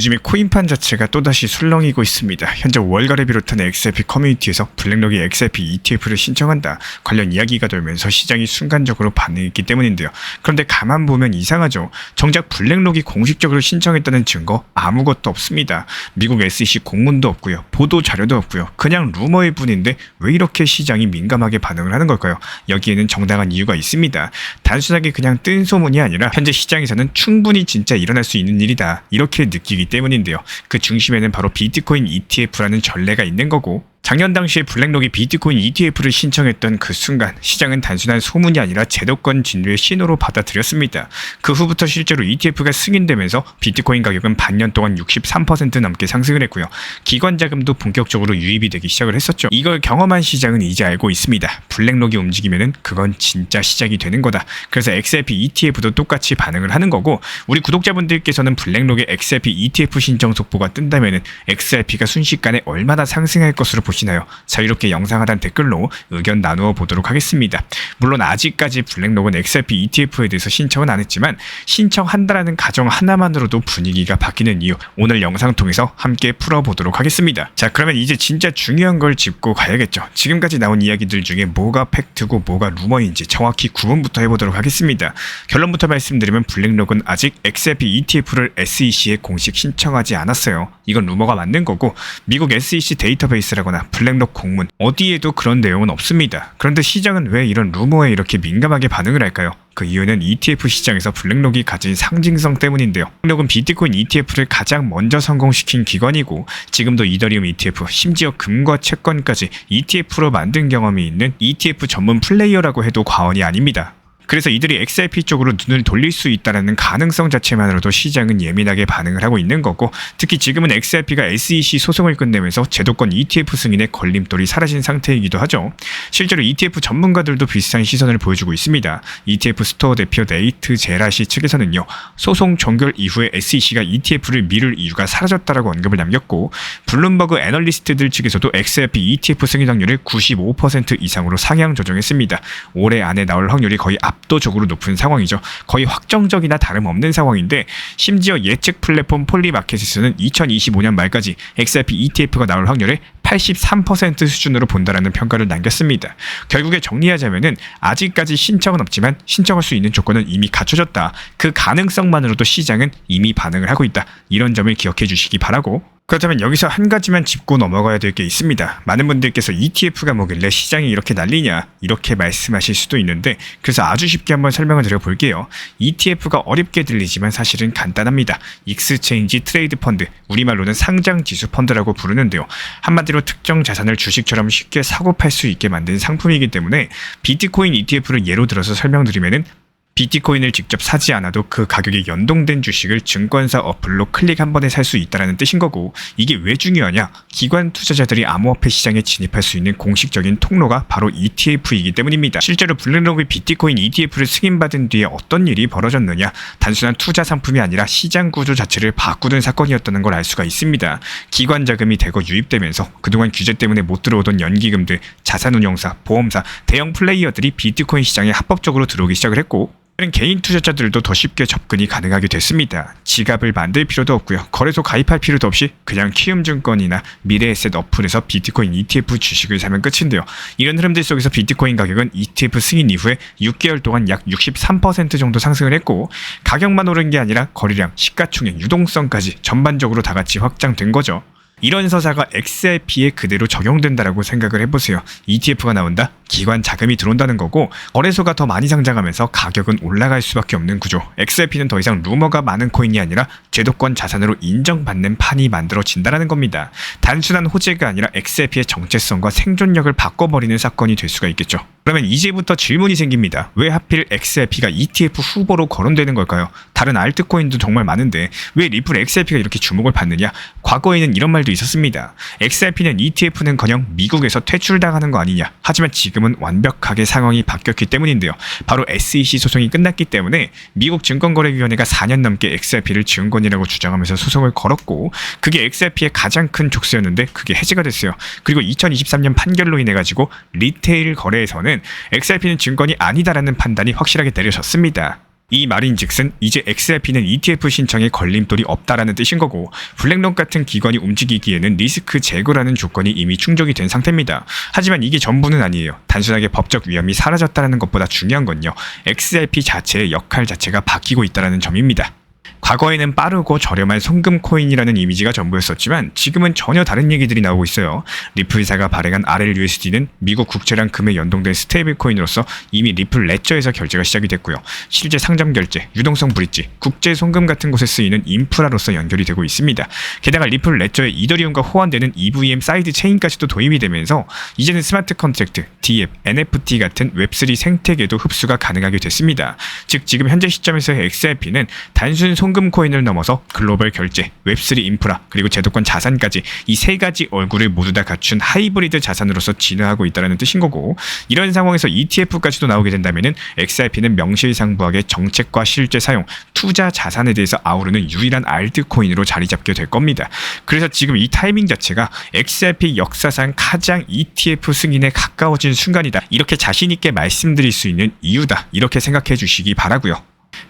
요즘에 코인판 자체가 또다시 술렁이고 있습니다. 현재 월가를 비롯한 XRP 커뮤니티에서 블랙록이 XRP ETF를 신청한다 관련 이야기가 돌면서 시장이 순간적으로 반응했기 때문인데요. 그런데 가만 보면 이상하죠. 정작 블랙록이 공식적으로 신청했다는 증거 아무것도 없습니다. 미국 SEC 공문도 없고요. 보도 자료도 없고요. 그냥 루머일 뿐인데 왜 이렇게 시장이 민감하게 반응을 하는 걸까요? 여기에는 정당한 이유가 있습니다. 단순하게 그냥 뜬 소문이 아니라 현재 시장에서는 충분히 진짜 일어날 수 있는 일이다 이렇게 느끼기 때문인데요. 그 중심에는 바로 비트코인 ETF라는 전례가 있는 거고, 작년 당시에 블랙록이 비트코인 ETF를 신청했던 그 순간 시장은 단순한 소문이 아니라 제도권 진료의 신호로 받아들였습니다. 그 후부터 실제로 ETF가 승인되면서 비트코인 가격은 반년 동안 63% 넘게 상승을 했고요. 기관 자금도 본격적으로 유입이 되기 시작을 했었죠. 이걸 경험한 시장은 이제 알고 있습니다. 블랙록이 움직이면은 그건 진짜 시작이 되는 거다. 그래서 XRP ETF도 똑같이 반응을 하는 거고, 우리 구독자분들께서는 블랙록의 XRP ETF 신청 속보가 뜬다면은 XRP가 순식간에 얼마나 상승할 것으로 보시나요? 자유롭게 영상 하단 댓글로 의견 나누어 보도록 하겠습니다. 물론 아직까지 블랙록은 XRP ETF에 대해서 신청은 안 했지만 신청한다라는 가정 하나만으로도 분위기가 바뀌는 이유, 오늘 영상 통해서 함께 풀어보도록 하겠습니다. 자, 그러면 이제 진짜 중요한 걸 짚고 가야겠죠. 지금까지 나온 이야기들 중에 뭐가 팩트고 뭐가 루머인지 정확히 구분부터 해보도록 하겠습니다. 결론부터 말씀드리면 블랙록은 아직 XRP ETF를 SEC에 공식 신청하지 않았어요. 이건 루머가 맞는 거고, 미국 SEC 데이터베이스라거나 블랙록 공문 어디에도 그런 내용은 없습니다. 그런데 시장은 왜 이런 루머에 이렇게 민감하게 반응을 할까요? 그 이유는 ETF 시장에서 블랙록이 가진 상징성 때문인데요. 블랙록은 비트코인 ETF를 가장 먼저 성공시킨 기관이고, 지금도 이더리움 ETF, 심지어 금과 채권까지 ETF로 만든 경험이 있는 ETF 전문 플레이어라고 해도 과언이 아닙니다. 그래서 이들이 XRP 쪽으로 눈을 돌릴 수 있다는 가능성 자체만으로도 시장은 예민하게 반응을 하고 있는 거고, 특히 지금은 XRP가 SEC 소송을 끝내면서 제도권 ETF 승인의 걸림돌이 사라진 상태이기도 하죠. 실제로 ETF 전문가들도 비슷한 시선을 보여주고 있습니다. ETF 스토어 대표 네이트 제라시 측에서는요, 소송 종결 이후에 SEC가 ETF를 미룰 이유가 사라졌다라고 언급을 남겼고, 블룸버그 애널리스트들 측에서도 XRP ETF 승인 확률을 95% 이상으로 상향 조정했습니다. 올해 안에 나올 확률이 거의 압도적으로 높은 상황이죠. 거의 확정적이나 다름없는 상황인데, 심지어 예측 플랫폼 폴리마켓에서는 2025년 말까지 XRP ETF가 나올 확률을 83% 수준으로 본다라는 평가를 남겼습니다. 결국에 정리하자면은 아직까지 신청은 없지만 신청할 수 있는 조건은 이미 갖춰졌다. 그 가능성만으로도 시장은 이미 반응을 하고 있다. 이런 점을 기억해 주시기 바라고, 그렇다면 여기서 한 가지만 짚고 넘어가야 될 게 있습니다. 많은 분들께서 ETF가 뭐길래 시장이 이렇게 난리냐 이렇게 말씀하실 수도 있는데, 그래서 아주 쉽게 한번 설명을 드려볼게요. ETF가 어렵게 들리지만 사실은 간단합니다. 익스체인지 트레이드 펀드, 우리말로는 상장지수 펀드라고 부르는데요. 한마디로 특정 자산을 주식처럼 쉽게 사고 팔 수 있게 만든 상품이기 때문에, 비트코인 ETF를 예로 들어서 설명드리면은 비트코인을 직접 사지 않아도 그 가격에 연동된 주식을 증권사 어플로 클릭 한 번에 살 수 있다는 뜻인 거고, 이게 왜 중요하냐? 기관 투자자들이 암호화폐 시장에 진입할 수 있는 공식적인 통로가 바로 ETF이기 때문입니다. 실제로 블랙록이 비트코인 ETF를 승인받은 뒤에 어떤 일이 벌어졌느냐? 단순한 투자 상품이 아니라 시장 구조 자체를 바꾸는 사건이었다는 걸 알 수가 있습니다. 기관 자금이 대거 유입되면서 그동안 규제 때문에 못 들어오던 연기금들, 자산운용사, 보험사, 대형 플레이어들이 비트코인 시장에 합법적으로 들어오기 시작을 했고, 개인 투자자들도 더 쉽게 접근이 가능하게 됐습니다. 지갑을 만들 필요도 없고요. 거래소 가입할 필요도 없이 그냥 키움증권이나 미래에셋 어플에서 비트코인 ETF 주식을 사면 끝인데요. 이런 흐름들 속에서 비트코인 가격은 ETF 승인 이후에 6개월 동안 약 63% 정도 상승을 했고, 가격만 오른 게 아니라 거래량, 시가총액, 유동성까지 전반적으로 다 같이 확장된 거죠. 이런 서사가 XRP에 그대로 적용된다라고 생각을 해보세요. ETF가 나온다? 기관 자금이 들어온다는 거고, 거래소가 더 많이 상장하면서 가격은 올라갈 수밖에 없는 구조. XRP는 더 이상 루머가 많은 코인이 아니라 제도권 자산으로 인정받는 판이 만들어진다는 겁니다. 단순한 호재가 아니라 XRP의 정체성과 생존력을 바꿔버리는 사건이 될 수가 있겠죠. 그러면 이제부터 질문이 생깁니다. 왜 하필 XRP가 ETF 후보로 거론되는 걸까요? 다른 알트코인도 정말 많은데 왜 리플 XRP가 이렇게 주목을 받느냐? 과거에는 이런 말도 있었습니다. XRP는 ETF는커녕 미국에서 퇴출당하는 거 아니냐? 하지만 지금은 완벽하게 상황이 바뀌었기 때문인데요. 바로 SEC 소송이 끝났기 때문에 미국 증권거래위원회가 4년 넘게 XRP를 증권이라고 주장하면서 소송을 걸었고, 그게 XRP의 가장 큰 족쇄였는데 그게 해지가 됐어요. 그리고 2023년 판결로 인해 가지고 리테일 거래에서는 XRP는 증권이 아니다라는 판단이 확실하게 내려졌습니다. 이 말인즉슨 이제 XRP는 ETF 신청에 걸림돌이 없다라는 뜻인 거고, 블랙록 같은 기관이 움직이기에는 리스크 제거라는 조건이 이미 충족이 된 상태입니다. 하지만 이게 전부는 아니에요. 단순하게 법적 위험이 사라졌다는 것보다 중요한 건요, XRP 자체의 역할 자체가 바뀌고 있다는 점입니다. 과거에는 빠르고 저렴한 송금 코인이라는 이미지가 전부였었지만 지금은 전혀 다른 얘기들이 나오고 있어요. 리플 회사가 발행한 RLUSD는 미국 국채랑 금에 연동된 스테이블 코인으로서 이미 리플 레저에서 결제가 시작이 됐고요. 실제 상점 결제, 유동성 브릿지, 국제 송금 같은 곳에 쓰이는 인프라로서 연결이 되고 있습니다. 게다가 리플 레저에 이더리움과 호환되는 EVM 사이드 체인까지도 도입이 되면서 이제는 스마트 컨트랙트, DApp, NFT 같은 웹3 생태계도 흡수가 가능하게 됐습니다. 즉 지금 현재 시점에서의 XRP는 단순 송금 코인을 넘어서 글로벌 결제, 웹3 인프라, 그리고 제도권 자산까지 이 세 가지 얼굴을 모두 다 갖춘 하이브리드 자산으로서 진화하고 있다는 뜻인 거고, 이런 상황에서 ETF까지도 나오게 된다면 XRP는 명실상부하게 정책과 실제 사용, 투자 자산에 대해서 아우르는 유일한 알트코인으로 자리 잡게 될 겁니다. 그래서 지금 이 타이밍 자체가 XRP 역사상 가장 ETF 승인에 가까워진 순간이다, 이렇게 자신 있게 말씀드릴 수 있는 이유다, 이렇게 생각해 주시기 바라고요.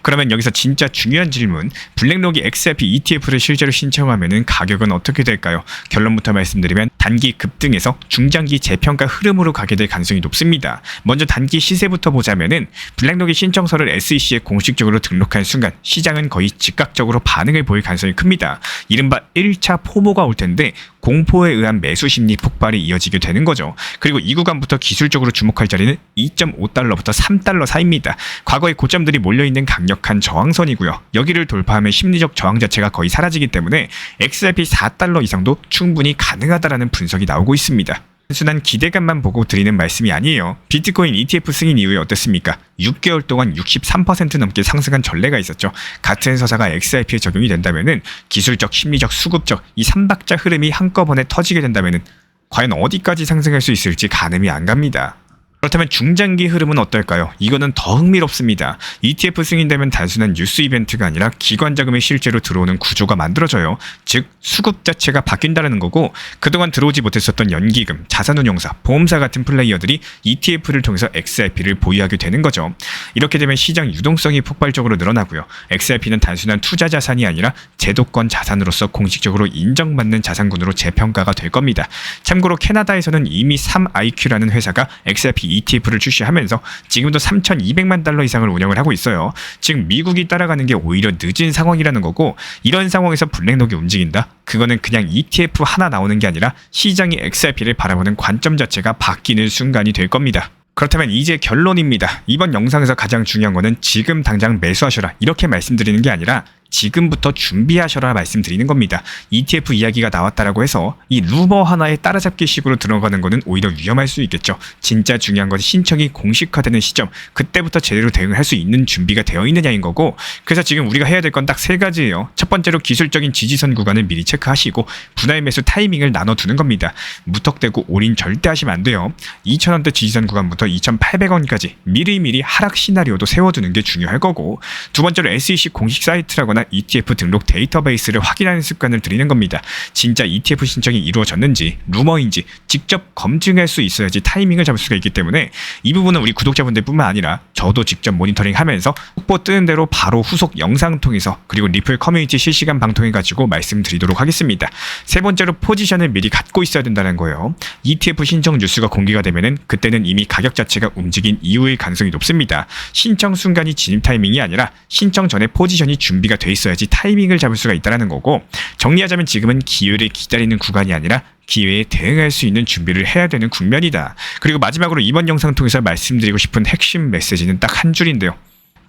그러면 여기서 진짜 중요한 질문, 블랙록이 XRP ETF를 실제로 신청하면 가격은 어떻게 될까요? 결론부터 말씀드리면 단기 급등에서 중장기 재평가 흐름으로 가게 될 가능성이 높습니다. 먼저 단기 시세부터 보자면은 블랙록이 신청서를 SEC에 공식적으로 등록한 순간 시장은 거의 즉각적으로 반응을 보일 가능성이 큽니다. 이른바 1차 포모가 올 텐데 공포에 의한 매수 심리 폭발이 이어지게 되는 거죠. 그리고 이 구간부터 기술적으로 주목할 자리는 2.5달러부터 3달러 사이입니다. 과거의 고점들이 몰려있는 강력한 저항선이고요. 여기를 돌파하면 심리적 저항 자체가 거의 사라지기 때문에 XRP 4달러 이상도 충분히 가능하다라는 분석이 나오고 있습니다. 단순한 기대감만 보고 드리는 말씀이 아니에요. 비트코인 ETF 승인 이후에 어땠습니까? 6개월 동안 63% 넘게 상승한 전례가 있었죠. 같은 서사가 XRP에 적용이 된다면은 기술적, 심리적, 수급적 이 3박자 흐름이 한꺼번에 터지게 된다면은 과연 어디까지 상승할 수 있을지 가늠이 안 갑니다. 그렇다면 중장기 흐름은 어떨까요? 이거는 더 흥미롭습니다. ETF 승인되면 단순한 뉴스 이벤트가 아니라 기관 자금이 실제로 들어오는 구조가 만들어져요. 즉 수급 자체가 바뀐다는 거고, 그동안 들어오지 못했었던 연기금, 자산운용사, 보험사 같은 플레이어들이 ETF를 통해서 XRP를 보유하게 되는 거죠. 이렇게 되면 시장 유동성이 폭발적으로 늘어나고요. XRP는 단순한 투자 자산이 아니라 제도권 자산으로서 공식적으로 인정받는 자산군으로 재평가가 될 겁니다. 참고로 캐나다에서는 이미 3IQ라는 회사가 XRP ETF를 출시하면서 지금도 3,200만 달러 이상을 운영을 하고 있어요. 즉 미국이 따라가는 게 오히려 늦은 상황이라는 거고, 이런 상황에서 블랙록이 움직인다? 그거는 그냥 ETF 하나 나오는 게 아니라 시장이 XRP를 바라보는 관점 자체가 바뀌는 순간이 될 겁니다. 그렇다면 이제 결론입니다. 이번 영상에서 가장 중요한 거는 지금 당장 매수하셔라 이렇게 말씀드리는 게 아니라 지금부터 준비하셔라 말씀드리는 겁니다. ETF 이야기가 나왔다라고 해서 이 루머 하나에 따라잡기 식으로 들어가는 거는 오히려 위험할 수 있겠죠. 진짜 중요한 건 신청이 공식화되는 시점, 그때부터 제대로 대응을 할 수 있는 준비가 되어 있느냐인 거고, 그래서 지금 우리가 해야 될 건 딱 세 가지예요. 첫 번째로 기술적인 지지선 구간을 미리 체크하시고 분할 매수 타이밍을 나눠두는 겁니다. 무턱대고 올인 절대 하시면 안 돼요. 2,000원대 지지선 구간부터 2,800원까지 미리미리 하락 시나리오도 세워두는 게 중요할 거고, 두 번째로 SEC 공식 사이트라거나 ETF 등록 데이터베이스를 확인하는 습관을 들이는 겁니다. 진짜 ETF 신청이 이루어졌는지 루머인지 직접 검증할 수 있어야지 타이밍을 잡을 수가 있기 때문에 이 부분은 우리 구독자분들 뿐만 아니라 저도 직접 모니터링하면서 속보 뜨는 대로 바로 후속 영상 통해서, 그리고 리플 커뮤니티 실시간 방통해가지고 말씀드리도록 하겠습니다. 세 번째로 포지션을 미리 갖고 있어야 된다는 거예요. ETF 신청 뉴스가 공개가 되면은 그때는 이미 가격 자체가 움직인 이후의 가능성이 높습니다. 신청 순간이 진입 타이밍이 아니라 신청 전에 포지션이 준비가 돼 있어야지 타이밍을 잡을 수가 있다는 거고, 정리하자면 지금은 기회를 기다리는 구간이 아니라 기회에 대응할 수 있는 준비를 해야 되는 국면이다. 그리고 마지막으로 이번 영상 통해서 말씀드리고 싶은 핵심 메시지는 딱 한 줄인데요.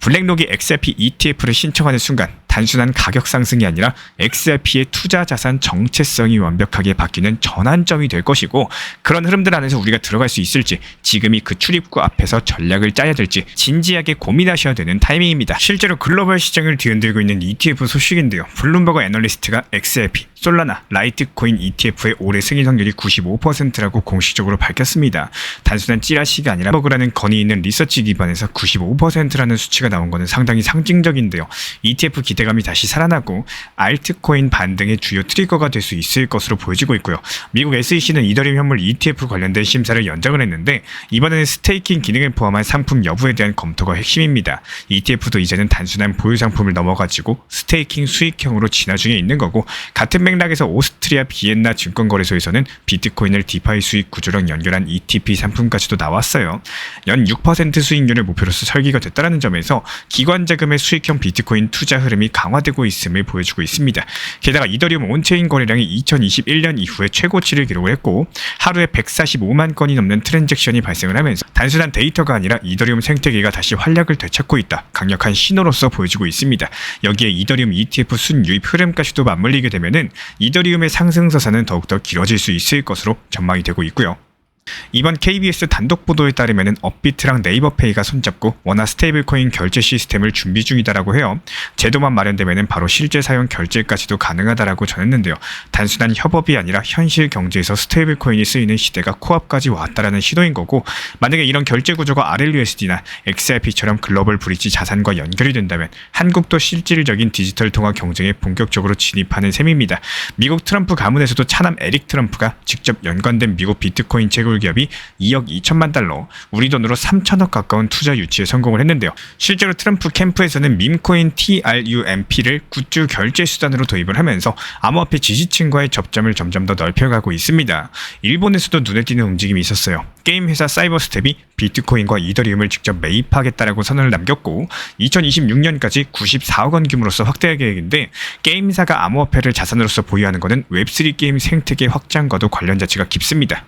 블랙록이 XRP ETF를 신청하는 순간 단순한 가격 상승이 아니라 XRP의 투자 자산 정체성이 완벽하게 바뀌는 전환점이 될 것이고, 그런 흐름들 안에서 우리가 들어갈 수 있을지, 지금이 그 출입구 앞에서 전략을 짜야 될지 진지하게 고민하셔야 되는 타이밍입니다. 실제로 글로벌 시장을 뒤흔들고 있는 ETF 소식인데요. 블룸버그 애널리스트가 XRP, 솔라나, 라이트코인 ETF의 올해 승인 확률이 95%라고 공식적으로 밝혔습니다. 단순한 찌라시가 아니라 버그라는 건의 있는 리서치 기반에서 95%라는 수치가 나온 것은 상당히 상징적인데요. ETF 기대 기대감이 다시 살아나고 알트코인 반등의 주요 트리거가 될 수 있을 것으로 보여지고 있고요. 미국 SEC는 이더리움 현물 ETF 관련된 심사를 연장을 했는데 이번에는 스테이킹 기능을 포함한 상품 여부에 대한 검토가 핵심입니다. ETF도 이제는 단순한 보유 상품을 넘어가지고 스테이킹 수익형으로 진화 중에 있는 거고, 같은 맥락에서 오스트리아 비엔나 증권거래소에서는 비트코인을 디파이 수익 구조랑 연결한 ETP 상품까지도 나왔어요. 연 6% 수익률을 목표로서 설계가 됐다는 점에서 기관 자금의 수익형 비트코인 투자 흐름이 강화되고 있음을 보여주고 있습니다. 게다가 이더리움 온체인 거래량이 2021년 이후에 최고치를 기록을 했고 하루에 145만 건이 넘는 트랜잭션이 발생을 하면서 단순한 데이터가 아니라 이더리움 생태계가 다시 활력을 되찾고 있다, 강력한 신호로서 보여지고 있습니다. 여기에 이더리움 ETF 순유입 흐름까지도 맞물리게 되면은 이더리움의 상승서사는 더욱더 길어질 수 있을 것으로 전망이 되고 있고요. 이번 KBS 단독 보도에 따르면 업비트랑 네이버페이가 손잡고 원화 스테이블코인 결제 시스템을 준비 중이다라고 해요. 제도만 마련되면 바로 실제 사용 결제까지도 가능하다라고 전했는데요. 단순한 협업이 아니라 현실 경제에서 스테이블코인이 쓰이는 시대가 코앞까지 왔다라는 시도인 거고, 만약에 이런 결제 구조가 RLUSD나 XRP처럼 글로벌 브릿지 자산과 연결이 된다면 한국도 실질적인 디지털 통화 경쟁에 본격적으로 진입하는 셈입니다. 미국 트럼프 가문에서도 차남 에릭 트럼프가 직접 연관된 미국 비트코인 채굴 기업이 2억 2천만 달러, 우리 돈으로 3천억 가까운 투자 유치에 성공을 했는데요. 실제로 트럼프 캠프에서는 밈코인 TRUMP를 굿즈 결제 수단으로 도입을 하면서 암호화폐 지지층과의 접점을 점점 더 넓혀가고 있습니다. 일본에서도 눈에 띄는 움직임이 있었어요. 게임 회사 사이버스텝이 비트코인과 이더리움을 직접 매입하겠다라고 선언을 남겼고 2026년까지 94억 원 규모로서 확대할 계획인데, 게임사가 암호화폐를 자산으로서 보유하는 것은 웹3 게임 생태계 확장과도 관련 자체가 깊습니다.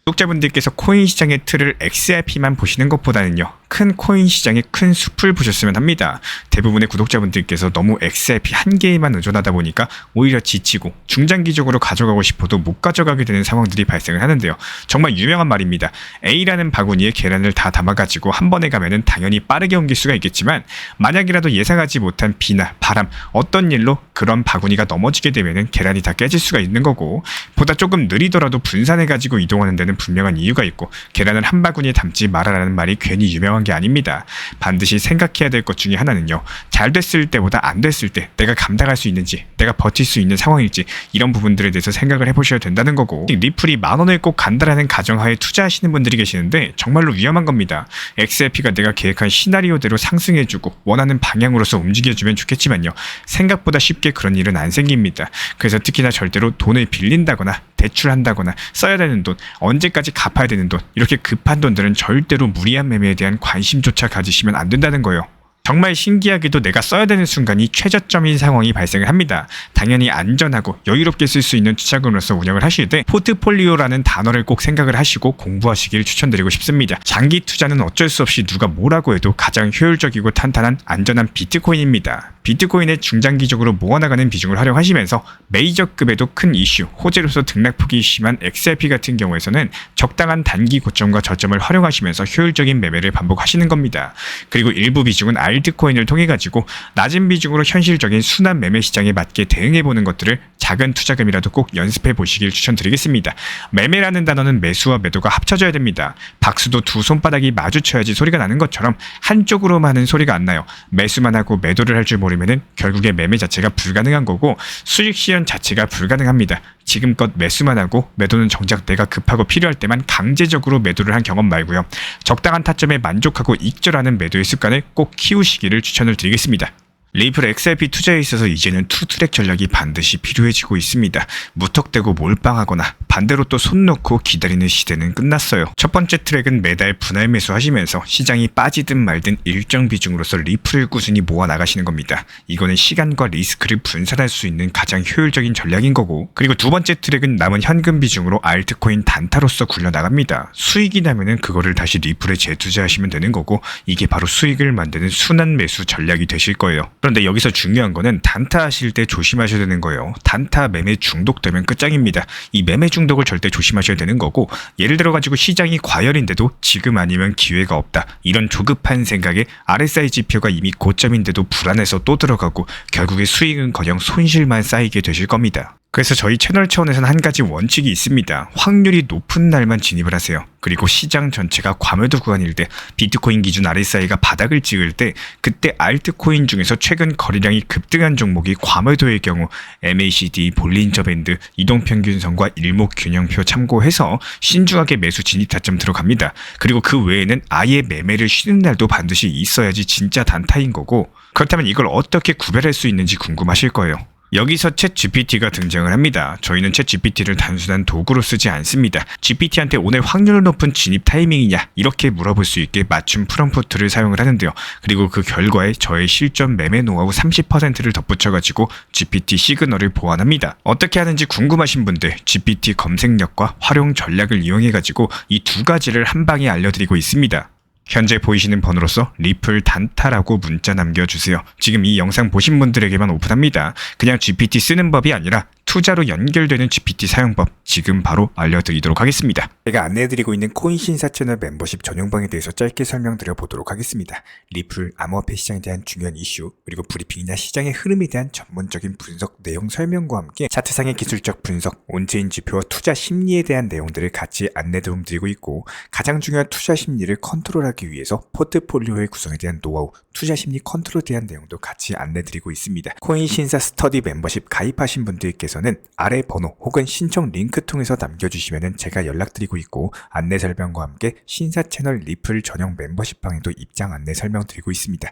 구독자분들께서 코인 시장의 틀을 XRP만 보시는 것보다는요, 큰 코인 시장의 큰 숲을 보셨으면 합니다. 대부분의 구독자분들께서 너무 XRP 한 개에만 의존하다 보니까 오히려 지치고 중장기적으로 가져가고 싶어도 못 가져가게 되는 상황들이 발생을 하는데요. 정말 유명한 말입니다. A라는 바구니에 계란을 다 담아가지고 한 번에 가면은 당연히 빠르게 옮길 수가 있겠지만, 만약이라도 예상하지 못한 비나 바람, 어떤 일로 그런 바구니가 넘어지게 되면은 계란이 다 깨질 수가 있는 거고, 보다 조금 느리더라도 분산해가지고 이동하는 데는 분명한 이유가 있고, 계란을 한 바구니에 담지 말아라는 말이 괜히 유명한 게 아닙니다. 반드시 생각해야 될 것 중에 하나는요, 잘 됐을 때보다 안 됐을 때 내가 감당할 수 있는지, 내가 버틸 수 있는 상황일지, 이런 부분들에 대해서 생각을 해보셔야 된다는 거고, 리플이 10,000원을 꼭 간다라는 가정하에 투자하시는 분들이 계시는데 정말로 위험한 겁니다. XRP가 내가 계획한 시나리오대로 상승해주고 원하는 방향으로서 움직여주면 좋겠지만요, 생각보다 쉽게 그런 일은 안 생깁니다. 그래서 특히나 절대로 돈을 빌린다거나 대출한다거나 써야 되는 돈, 언제까지 갚아야 되는 돈, 이렇게 급한 돈들은 절대로 무리한 매매에 대한 관심조차 가지시면 안 된다는 거예요. 정말 신기하게도 내가 써야 되는 순간이 최저점인 상황이 발생을 합니다. 당연히 안전하고 여유롭게 쓸 수 있는 투자금으로서 운영을 하실 때 포트폴리오라는 단어를 꼭 생각을 하시고 공부하시길 추천드리고 싶습니다. 장기 투자는 어쩔 수 없이 누가 뭐라고 해도 가장 효율적이고 탄탄한 안전한 비트코인입니다. 비트코인에 중장기적으로 모아나가는 비중을 활용하시면서 메이저급에도 큰 이슈, 호재로서 등락폭이 심한 XRP 같은 경우에서는 적당한 단기 고점과 저점을 활용하시면서 효율적인 매매를 반복하시는 겁니다. 그리고 일부 비중은 알트코인을 통해 가지고 낮은 비중으로 현실적인 순환 매매 시장에 맞게 대응해보는 것들을 작은 투자금이라도 꼭 연습해 보시길 추천드리겠습니다. 매매라는 단어는 매수와 매도가 합쳐져야 됩니다. 박수도 두 손바닥이 마주쳐야지 소리가 나는 것처럼 한쪽으로만 하는 소리가 안 나요. 매수만 하고 매도를 할 줄 모르면은 결국에 매매 자체가 불가능한 거고 수익 실현 자체가 불가능합니다. 지금껏 매수만 하고 매도는 정작 내가 급하고 필요할 때만 강제적으로 매도를 한 경험 말고요. 적당한 타점에 만족하고 익절하는 매도의 습관을 꼭 키우시기를 추천을 드리겠습니다. 리플 XRP 투자에 있어서 이제는 투트랙 전략이 반드시 필요해지고 있습니다. 무턱대고 몰빵하거나 반대로 또 손 놓고 기다리는 시대는 끝났어요. 첫 번째 트랙은 매달 분할 매수하시면서 시장이 빠지든 말든 일정 비중으로서 리플을 꾸준히 모아 나가시는 겁니다. 이거는 시간과 리스크를 분산할 수 있는 가장 효율적인 전략인 거고, 그리고 두 번째 트랙은 남은 현금 비중으로 알트코인 단타로서 굴려나갑니다. 수익이 나면은 그거를 다시 리플에 재투자하시면 되는 거고, 이게 바로 수익을 만드는 순환 매수 전략이 되실 거예요. 그런데 여기서 중요한 거는 단타 하실 때 조심하셔야 되는 거예요. 단타 매매 중독되면 끝장입니다. 이 매매 중독을 절대 조심하셔야 되는 거고, 예를 들어 가지고 시장이 과열인데도 지금 아니면 기회가 없다, 이런 조급한 생각에 RSI 지표가 이미 고점인데도 불안해서 또 들어가고 결국에 수익은 그냥 손실만 쌓이게 되실 겁니다. 그래서 저희 채널 차원에서는 한 가지 원칙이 있습니다. 확률이 높은 날만 진입을 하세요. 그리고 시장 전체가 과매도 구간일 때, 비트코인 기준 RSI가 바닥을 찍을 때, 그때 알트코인 중에서 최근 거래량이 급등한 종목이 과매도의 경우 MACD, 볼린저 밴드, 이동평균선과 일목균형표 참고해서 신중하게 매수 진입 타점 들어갑니다. 그리고 그 외에는 아예 매매를 쉬는 날도 반드시 있어야지 진짜 단타인 거고, 그렇다면 이걸 어떻게 구별할 수 있는지 궁금하실 거예요. 여기서 챗 GPT가 등장을 합니다. 저희는 챗 GPT를 단순한 도구로 쓰지 않습니다. GPT한테 오늘 확률 높은 진입 타이밍이냐 이렇게 물어볼 수 있게 맞춤 프롬프트를 사용을 하는데요. 그리고 그 결과에 저의 실전 매매 노하우 30%를 덧붙여가지고 GPT 시그널을 보완합니다. 어떻게 하는지 궁금하신 분들 GPT 검색력과 활용 전략을 이용해가지고 이 두 가지를 한 방에 알려드리고 있습니다. 현재 보이시는 번호로서 리플 단타라고 문자 남겨주세요. 지금 이 영상 보신 분들에게만 오픈합니다. 그냥 GPT 쓰는 법이 아니라 투자로 연결되는 GPT 사용법 지금 바로 알려드리도록 하겠습니다. 제가 안내해드리고 있는 코인 신사 채널 멤버십 전용방에 대해서 짧게 설명드려 보도록 하겠습니다. 리플, 암호화폐 시장에 대한 중요한 이슈, 그리고 브리핑이나 시장의 흐름에 대한 전문적인 분석 내용 설명과 함께 차트상의 기술적 분석, 온체인 지표와 투자 심리에 대한 내용들을 같이 안내 도움 드리고 있고, 가장 중요한 투자 심리를 컨트롤하기 위해서 포트폴리오의 구성에 대한 노하우, 투자 심리 컨트롤에 대한 내용도 같이 안내드리고 있습니다. 코인 신사 스터디 멤버십 가입하신 분들께서는 아래 번호 혹은 신청 링크 통해서 남겨주시면 제가 연락드리고 있고, 안내 설명과 함께 신사 채널 리플 전용 멤버십 방에도 입장 안내 설명드리고 있습니다.